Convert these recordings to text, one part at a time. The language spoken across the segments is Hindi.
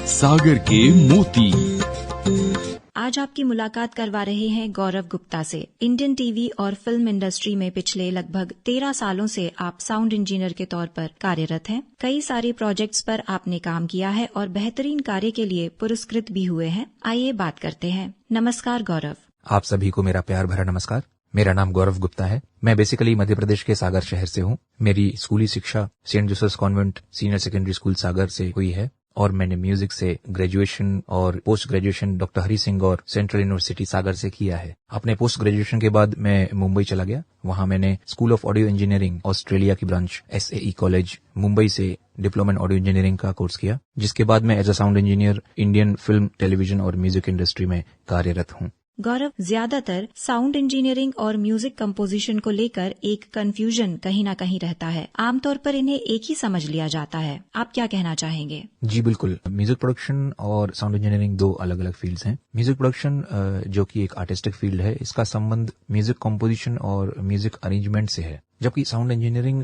सागर के मोती। आज आपकी मुलाकात करवा रहे हैं गौरव गुप्ता से। इंडियन टीवी और फिल्म इंडस्ट्री में पिछले लगभग 13 सालों से आप साउंड इंजीनियर के तौर पर कार्यरत हैं। कई सारे प्रोजेक्ट्स पर आपने काम किया है और बेहतरीन कार्य के लिए पुरस्कृत भी हुए हैं। आइए बात करते हैं। नमस्कार गौरव। आप सभी को मेरा प्यार भरा नमस्कार। मेरा नाम गौरव गुप्ता है। मैं बेसिकली मध्य प्रदेश के सागर शहर से हूँ। मेरी स्कूली शिक्षा Saint Joseph's convent senior secondary school Sagar से हुई है और मैंने म्यूजिक से ग्रेजुएशन और post graduation doctor Hari Singh और सेंट्रल यूनिवर्सिटी सागर से किया है। अपने पोस्ट ग्रेजुएशन के बाद मैं मुंबई चला गया। वहां मैंने school of audio engineering Australia की ब्रांच SAE कॉलेज मुंबई से डिप्लोमा इन ऑडियो इंजीनियरिंग का कोर्स किया, जिसके बाद मैं as a sound engineer Indian film, television और म्यूजिक इंडस्ट्री में कार्यरत हूँ। गौरव, ज्यादातर साउंड इंजीनियरिंग और म्यूजिक कंपोजिशन को लेकर एक कंफ्यूजन कहीं ना कहीं रहता है। आमतौर पर इन्हें एक ही समझ लिया जाता है। आप क्या कहना चाहेंगे? जी बिल्कुल, म्यूजिक प्रोडक्शन और साउंड इंजीनियरिंग दो अलग अलग फील्ड्स हैं। म्यूजिक प्रोडक्शन जो कि एक आर्टिस्टिक फील्ड है, इसका संबंध म्यूजिक कंपोजिशन और म्यूजिक अरेंजमेंट से है, जबकि साउंड इंजीनियरिंग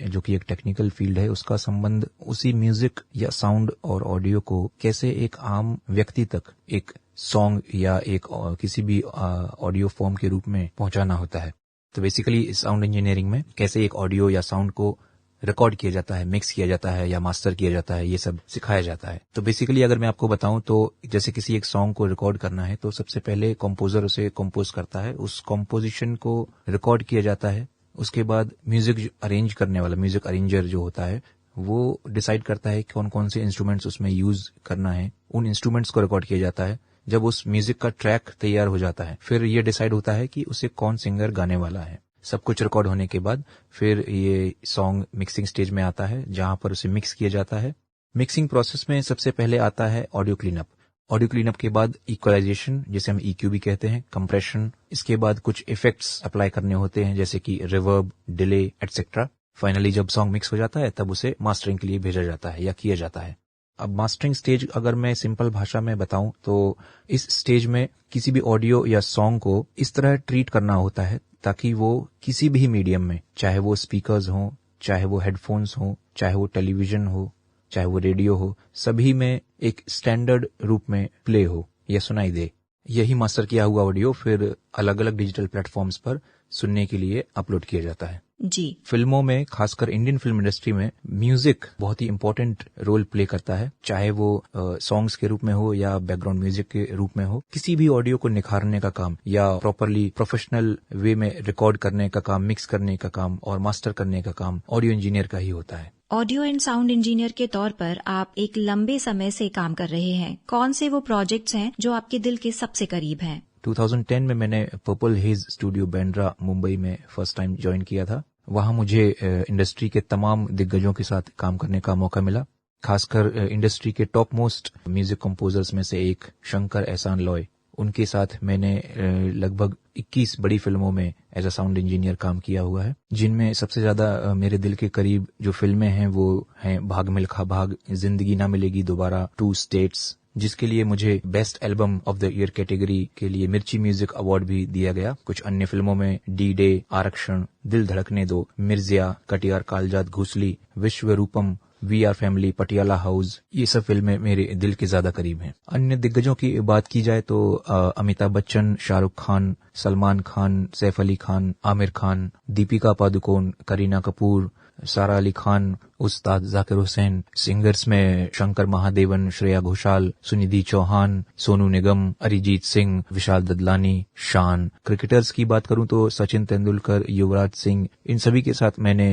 जो कि एक टेक्निकल फील्ड है, उसका संबंध उसी म्यूजिक या साउंड और ऑडियो को कैसे एक आम व्यक्ति तक एक सॉन्ग या एक किसी भी ऑडियो फॉर्म के रूप में पहुंचाना होता है। तो बेसिकली साउंड इंजीनियरिंग में कैसे एक ऑडियो या साउंड को रिकॉर्ड किया जाता है, मिक्स किया जाता है या मास्टर किया जाता है, ये सब सिखाया जाता है। तो बेसिकली अगर मैं आपको बताऊं तो जैसे किसी एक सॉन्ग को रिकॉर्ड करना है तो सबसे पहले कंपोजर उसे कंपोज करता है, उस कंपोजिशन को रिकॉर्ड किया जाता है। उसके बाद म्यूजिक अरेंज करने वाला, म्यूजिक अरेंजर जो होता है, वो डिसाइड करता है कौन कौन से इंस्ट्रूमेंट्स उसमें यूज करना है। उन इंस्ट्रूमेंट्स को रिकॉर्ड किया जाता है। जब उस म्यूजिक का ट्रैक तैयार हो जाता है, फिर ये डिसाइड होता है कि उसे कौन सिंगर गाने वाला है। सब कुछ रिकॉर्ड होने के बाद फिर ये सॉन्ग मिक्सिंग स्टेज में आता है, जहां पर उसे मिक्स किया जाता है। मिक्सिंग प्रोसेस में सबसे पहले आता है ऑडियो क्लीनअप। ऑडियो क्लीनअप के बाद इक्वलाइजेशन, जिसे हम EQ भी कहते हैं, कंप्रेशन। इसके बाद कुछ इफेक्ट्स अप्लाई करने होते हैं, जैसे कि रिवर्ब, डिले एटसेट्रा। फाइनली जब सॉन्ग मिक्स हो जाता है तब उसे मास्टरिंग के लिए भेजा जाता है या किया जाता है। अब मास्टरिंग स्टेज अगर मैं सिंपल भाषा में बताऊं तो इस स्टेज में किसी भी ऑडियो या सॉन्ग को इस तरह ट्रीट करना होता है ताकि वो किसी भी मीडियम में, चाहे वो स्पीकर्स हों, चाहे वो हेडफोन्स हों, चाहे वो टेलीविजन हो, चाहे वो रेडियो हो, सभी में एक स्टैंडर्ड रूप में प्ले हो या सुनाई दे। यही मास्टर किया हुआ ऑडियो फिर अलग अलग डिजिटल प्लेटफॉर्म्स पर सुनने के लिए अपलोड किया जाता है। जी, फिल्मों में, खासकर इंडियन फिल्म इंडस्ट्री में, म्यूजिक बहुत ही इंपॉर्टेंट रोल प्ले करता है, चाहे वो सॉन्ग्स के रूप में हो या बैकग्राउंड म्यूजिक के रूप में हो। किसी भी ऑडियो को निखारने का काम या प्रॉपरली प्रोफेशनल वे में रिकॉर्ड करने का काम, मिक्स करने का काम और मास्टर करने का काम ऑडियो इंजीनियर का ही होता है। ऑडियो एंड साउंड इंजीनियर के तौर पर आप एक लंबे समय से काम कर रहे हैं। कौन से वो प्रोजेक्ट्स हैं जो आपके दिल के सबसे करीब हैं? 2010 में मैंने purple hedge studio Bandra Mumbai में फर्स्ट टाइम ज्वाइन किया था। वहां मुझे इंडस्ट्री के तमाम दिग्गजों के साथ काम करने का मौका मिला। खासकर इंडस्ट्री के टॉप मोस्ट म्यूजिक कंपोजर्स में से एक शंकर एहसान लॉय, उनके साथ मैंने लगभग 21 बड़ी फिल्मों में एज अ साउंड इंजीनियर काम किया हुआ है, जिनमें सबसे ज्यादा मेरे दिल के करीब जो फिल्में हैं वो हैं भाग मिल्खा भाग, जिंदगी ना मिलेगी दोबारा, 2 स्टेट्स, जिसके लिए मुझे best album of the year category के लिए मिर्ची म्यूजिक अवार्ड भी दिया गया। कुछ अन्य फिल्मों में D-Day, आरक्षण, दिल धड़कने दो, Mirzya, Katiyar Kaljat Ghusli, Vishwaroopam, we are family, Patiala house, ये सब फिल्में मेरे दिल के ज्यादा करीब हैं। अन्य दिग्गजों की बात की जाए तो अमिताभ बच्चन, शाहरुख खान, सलमान खान, सैफ अली खान, आमिर खान, दीपिका पादुकोण, करीना कपूर, सारा अली खान, उस्ताद जाकिर हुसैन। सिंगर्स में शंकर महादेवन, श्रेया घोषाल, सुनिधि चौहान, सोनू निगम, अरिजीत सिंह, विशाल ददलानी, शान। क्रिकेटर्स की बात करूं तो सचिन तेंदुलकर, युवराज सिंह, इन सभी के साथ मैंने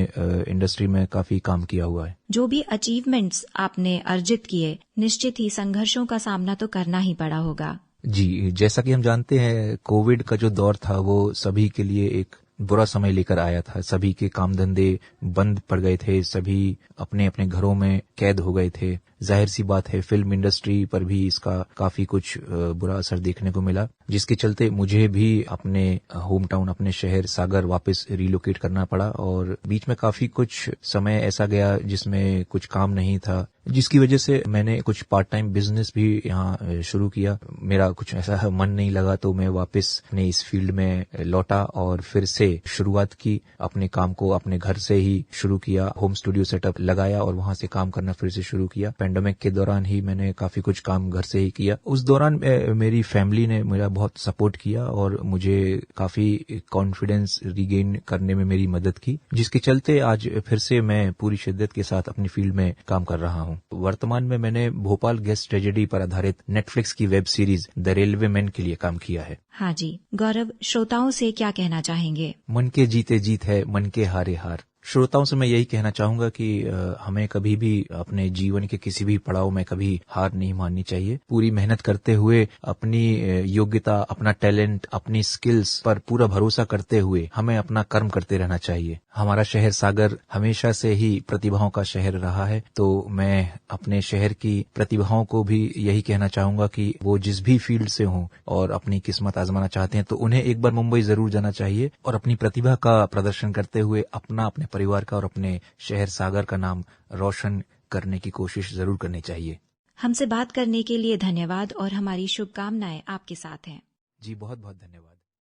इंडस्ट्री में काफी काम किया हुआ है। जो भी अचीवमेंट्स आपने अर्जित किए, निश्चित ही संघर्षों का सामना तो करना ही पड़ा होगा। जी, जैसा कि हम जानते हैं, कोविड का जो दौर था वो सभी के लिए एक बुरा समय लेकर आया था। सभी के काम धंधे बंद पड़ गए थे, सभी अपने अपने घरों में कैद हो गए थे। जाहिर सी बात है फिल्म इंडस्ट्री पर भी इसका काफी कुछ बुरा असर देखने को मिला, जिसके चलते मुझे भी अपने होम टाउन, अपने शहर सागर वापस रिलोकेट करना पड़ा और बीच में काफी कुछ समय ऐसा गया जिसमें कुछ काम नहीं था, जिसकी वजह से मैंने कुछ पार्ट टाइम बिजनेस भी यहाँ शुरू किया। मेरा कुछ ऐसा मन नहीं लगा तो मैं वापस अपने इस फील्ड में लौटा और फिर से शुरुआत की। अपने काम को अपने घर से ही शुरू किया, होम स्टूडियो सेटअप लगाया और वहां से काम करना फिर से शुरू किया। पैंडेमिक के दौरान ही मैंने काफी कुछ काम घर से ही किया। उस दौरान मेरी फैमिली ने मेरा बहुत सपोर्ट किया और मुझे काफी कॉन्फिडेंस रिगेन करने में मेरी मदद की, जिसके चलते आज फिर से मैं पूरी शिद्दत के साथ अपनी फील्ड में काम कर रहा हूँ। वर्तमान में मैंने भोपाल गैस ट्रेजेडी पर आधारित नेटफ्लिक्स की web series the railway man के लिए काम किया है। हाँ जी, गौरव, श्रोताओं से क्या कहना चाहेंगे? मन के जीते जीत है, मन के हारे हार। श्रोताओं से मैं यही कहना चाहूंगा कि हमें कभी भी अपने जीवन के किसी भी पड़ाव में कभी हार नहीं माननी चाहिए। पूरी मेहनत करते हुए अपनी योग्यता, अपना टैलेंट, अपनी स्किल्स पर पूरा भरोसा करते हुए हमें अपना कर्म करते रहना चाहिए। हमारा शहर सागर हमेशा से ही प्रतिभाओं का शहर रहा है, तो मैं अपने शहर की प्रतिभाओं को भी यही कहना चाहूंगा कि वो जिस भी फील्ड से हों और अपनी किस्मत आजमाना चाहते हैं तो उन्हें एक बार मुंबई जरूर जाना चाहिए और अपनी प्रतिभा का प्रदर्शन करते हुए अपने परिवार का और अपने शहर सागर का नाम रोशन करने की कोशिश जरूर करनी चाहिए। हमसे बात करने के लिए धन्यवाद और हमारी शुभकामनाएं आपके साथ हैं। जी, बहुत बहुत धन्यवाद।